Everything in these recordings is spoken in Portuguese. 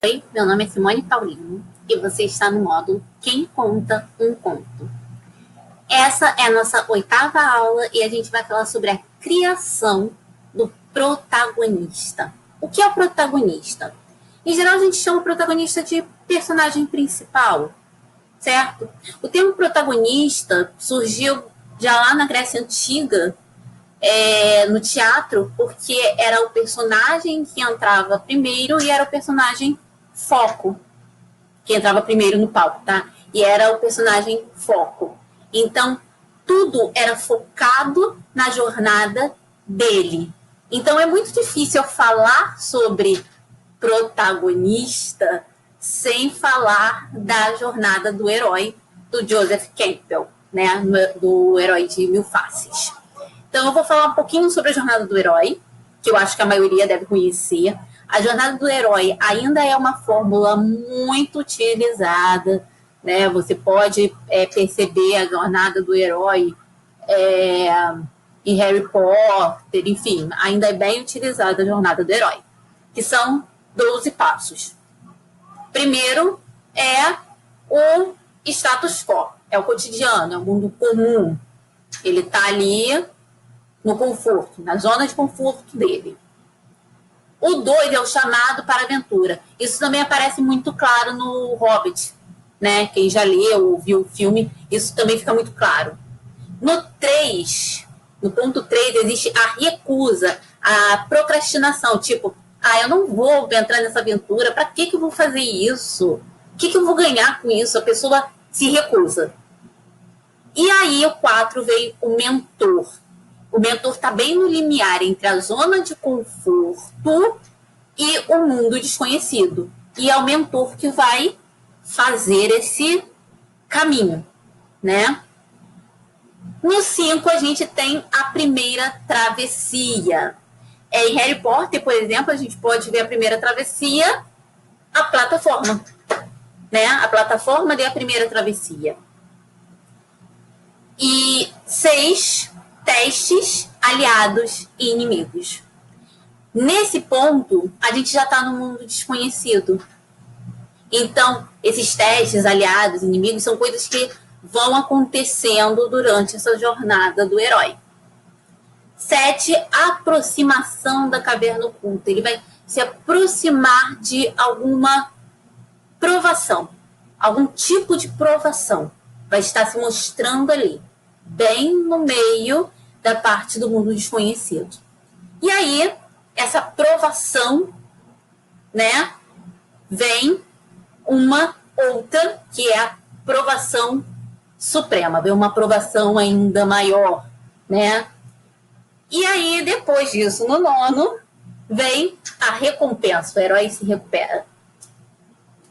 Oi, meu nome é Simone Paulino e você está no módulo Quem Conta um Conto. Essa é a nossa 8ª aula e a gente vai falar sobre a criação do protagonista. O que é o protagonista? Em geral, a gente chama o protagonista de personagem principal, certo? O termo protagonista surgiu já lá na Grécia Antiga, no teatro, porque era o personagem que entrava primeiro e era o personagem foco, que entrava primeiro no palco, tá? E era o personagem foco. Então, tudo era focado na jornada dele. Então, é muito difícil eu falar sobre protagonista sem falar da jornada do herói do Joseph Campbell, né? Do Herói de Mil Faces. Então, eu vou falar um pouquinho sobre a jornada do herói, que eu acho que a maioria deve conhecer. A jornada do herói ainda é uma fórmula muito utilizada, né? Você pode perceber a jornada do herói em Harry Potter, enfim, ainda é bem utilizada a jornada do herói, que são 12 passos. Primeiro é o status quo, é o cotidiano, é o mundo comum. Ele está ali no conforto, na zona de conforto dele. O 2 é o chamado para a aventura. Isso também aparece muito claro no Hobbit, né? Quem já leu ou viu o filme, isso também fica muito claro. No 3, no ponto 3, existe a recusa, a procrastinação, tipo, eu não vou entrar nessa aventura, para que eu vou fazer isso? O que eu vou ganhar com isso? A pessoa se recusa. E aí o 4 veio o mentor. O mentor está bem no limiar entre a zona de conforto e o mundo desconhecido. E é o mentor que vai fazer esse caminho, né? No 5, a gente tem a primeira travessia. Em Harry Potter, por exemplo, a gente pode ver a primeira travessia, a plataforma, né? A plataforma é a primeira travessia. E 6, testes, aliados e inimigos. Nesse ponto, a gente já está no mundo desconhecido. Então, esses testes, aliados, inimigos, são coisas que vão acontecendo durante essa jornada do herói. 7, aproximação da caverna oculta. Ele vai se aproximar de alguma provação, algum tipo de provação. Vai estar se mostrando ali, bem no meio da parte do mundo desconhecido. E aí, essa provação, né, vem uma outra, que é a provação suprema, vem uma provação ainda maior, né? E aí, depois disso, no 9, vem a recompensa, o herói se recupera.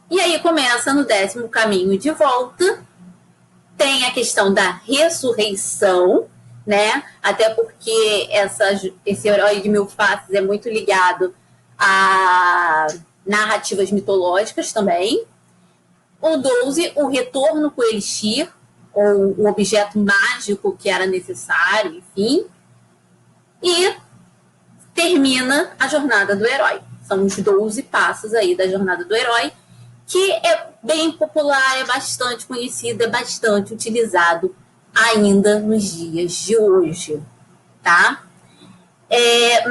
E aí começa no 10º caminho de volta, tem a questão da ressurreição, né? Até porque esse Herói de Mil Faces é muito ligado a narrativas mitológicas também. O 12, o retorno com o Elixir, ou o objeto mágico que era necessário, enfim. E termina a jornada do herói. São os 12 passos aí da jornada do herói, que é bem popular, é bastante conhecido, é bastante utilizado ainda nos dias de hoje, tá?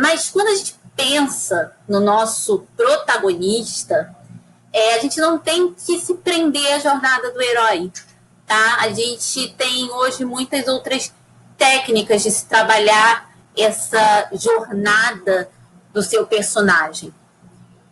Mas quando a gente pensa no nosso protagonista, a gente não tem que se prender à jornada do herói, tá? A gente tem hoje muitas outras técnicas de se trabalhar essa jornada do seu personagem.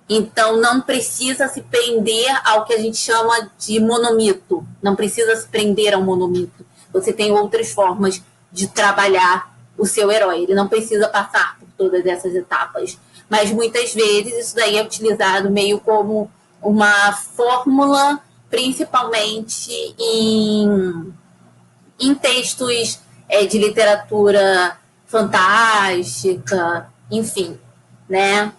Então, não precisa se prender ao que a gente chama de monomito. Não precisa se prender ao monomito. Você tem outras formas de trabalhar o seu herói. Ele não precisa passar por todas essas etapas. Mas, muitas vezes, isso daí é utilizado meio como uma fórmula, principalmente em textos de literatura fantástica, enfim, né?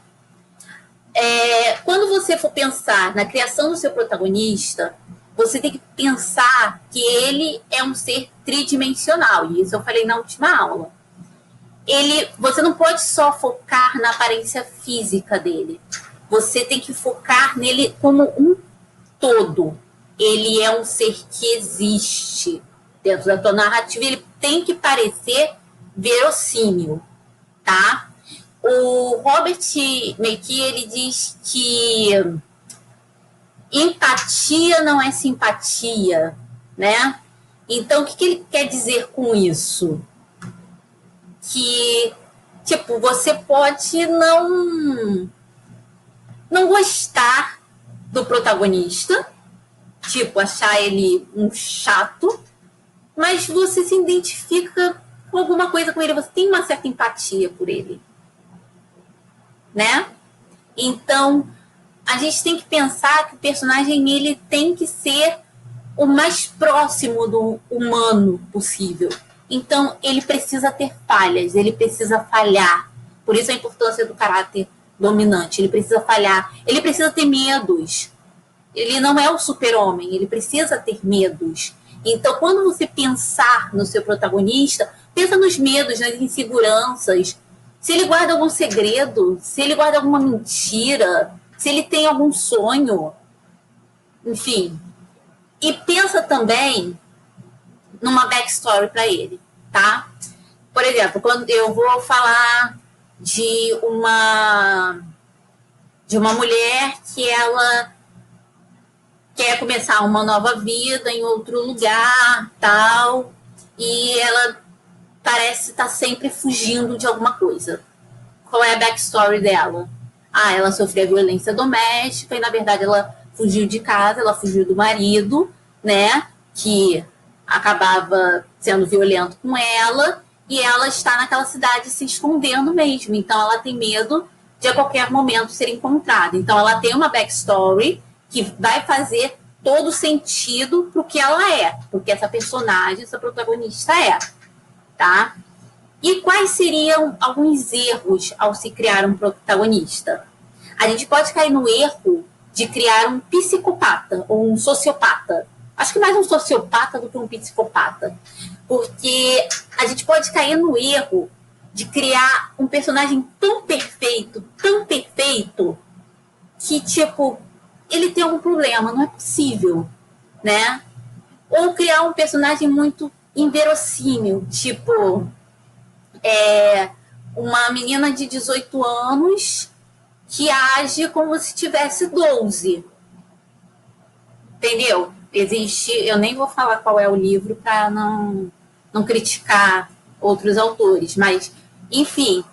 Quando você for pensar na criação do seu protagonista, você tem que pensar que ele é um ser tridimensional, e isso eu falei na última aula. Você não pode só focar na aparência física dele. Você tem que focar nele como um todo. Ele é um ser que existe dentro da tua narrativa, ele tem que parecer verossímil, tá? O Robert McKee, ele diz que empatia não é simpatia, né? Então, o que ele quer dizer com isso? Que, tipo, você pode não gostar do protagonista, tipo, achar ele um chato, mas você se identifica com alguma coisa com ele, você tem uma certa empatia por ele, né? Então, a gente tem que pensar que o personagem ele tem que ser o mais próximo do humano possível. Então, ele precisa ter falhas, ele precisa falhar. Por isso a importância do caráter dominante. Ele precisa falhar, ele precisa ter medos. Ele não é o super-homem, ele precisa ter medos. Então, quando você pensar no seu protagonista, pensa nos medos, nas inseguranças. Se ele guarda algum segredo, se ele guarda alguma mentira, se ele tem algum sonho, enfim. E pensa também numa backstory para ele, tá? Por exemplo, quando eu vou falar de uma mulher que ela quer começar uma nova vida em outro lugar, tal, e ela parece estar sempre fugindo de alguma coisa. Qual é a backstory dela? Ah, ela sofreu violência doméstica e, na verdade, ela fugiu de casa, ela fugiu do marido, né, que acabava sendo violento com ela, e ela está naquela cidade se escondendo mesmo. Então, ela tem medo de a qualquer momento ser encontrada. Então, ela tem uma backstory que vai fazer todo sentido pro que ela é, porque essa personagem, essa protagonista é, tá? E quais seriam alguns erros ao se criar um protagonista? A gente pode cair no erro de criar um psicopata ou um sociopata. Acho que mais um sociopata do que um psicopata. Porque a gente pode cair no erro de criar um personagem tão perfeito, que, tipo, ele tem algum problema, não é possível, né? Ou criar um personagem muito inverossímil, tipo, uma menina de 18 anos que age como se tivesse 12. Entendeu? Existe, eu nem vou falar qual é o livro para não criticar outros autores, mas, enfim,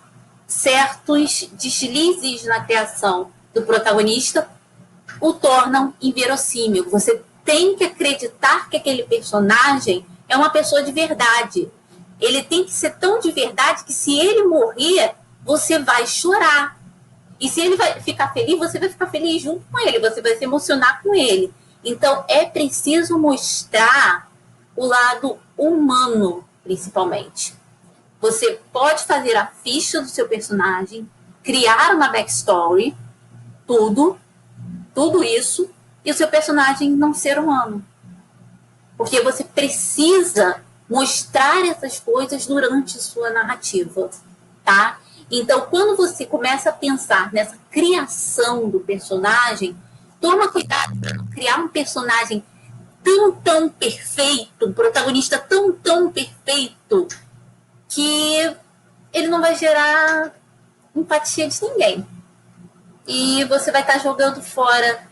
certos deslizes na criação do protagonista o tornam inverossímil. Você tem que acreditar que aquele personagem é uma pessoa de verdade. Ele tem que ser tão de verdade que, se ele morrer, você vai chorar. E se ele vai ficar feliz, você vai ficar feliz junto com ele, você vai se emocionar com ele. Então, é preciso mostrar o lado humano, principalmente. Você pode fazer a ficha do seu personagem, criar uma backstory, tudo isso, e o seu personagem não ser humano. Porque você precisa mostrar essas coisas durante sua narrativa, tá? Então, quando você começa a pensar nessa criação do personagem, toma cuidado para não criar um personagem tão perfeito, um protagonista tão perfeito, que ele não vai gerar empatia de ninguém. E você vai estar jogando fora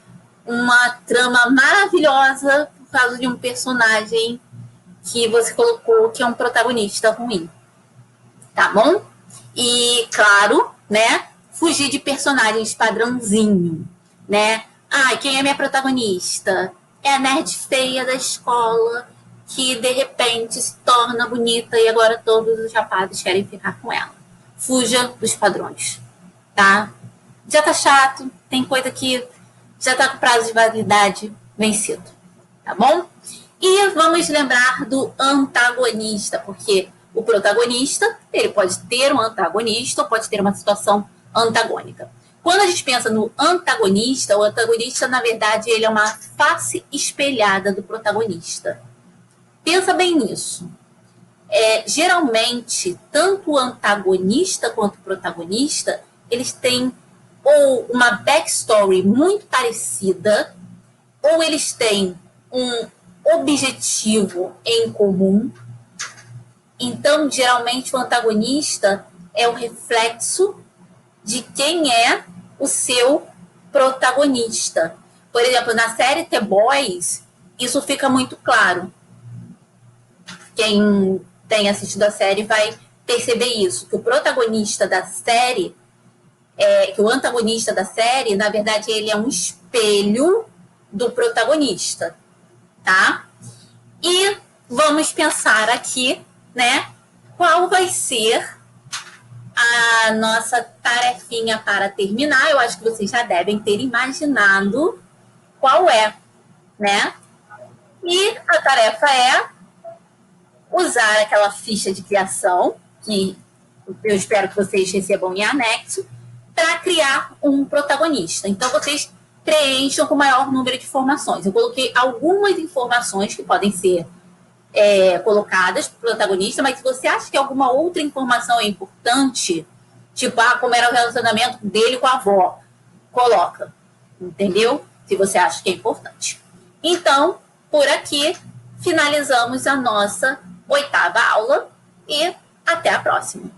uma trama maravilhosa por causa de um personagem que você colocou que é um protagonista ruim. Tá bom? E, claro, né, fugir de personagens padrãozinho, né? Ah, quem é minha protagonista? É a nerd feia da escola que, de repente, se torna bonita e agora todos os rapazes querem ficar com ela. Fuja dos padrões, tá? Já tá chato, tem coisa que já tá com prazo de validade vencido, tá bom? E vamos lembrar do antagonista, porque o protagonista, ele pode ter um antagonista ou pode ter uma situação antagônica. Quando a gente pensa no antagonista, o antagonista, na verdade, ele é uma face espelhada do protagonista. Pensa bem nisso. Geralmente, tanto o antagonista quanto o protagonista, eles têm ou uma backstory muito parecida, ou eles têm um objetivo em comum. Então, geralmente, o antagonista é o reflexo de quem é o seu protagonista. Por exemplo, na série The Boys, isso fica muito claro. Quem tem assistido a série vai perceber isso, que o protagonista da série, que o antagonista da série, na verdade, ele é um espelho do protagonista, tá? E vamos pensar aqui, né, qual vai ser a nossa tarefinha para terminar. Eu acho que vocês já devem ter imaginado qual é, né? E a tarefa é usar aquela ficha de criação, que eu espero que vocês recebam em anexo, para criar um protagonista. Então, vocês preencham com o maior número de informações. Eu coloquei algumas informações que podem ser colocadas para o protagonista, mas se você acha que alguma outra informação é importante, tipo, como era o relacionamento dele com a avó, coloca, entendeu? Se você acha que é importante. Então, por aqui, finalizamos a nossa 8ª aula e até a próxima.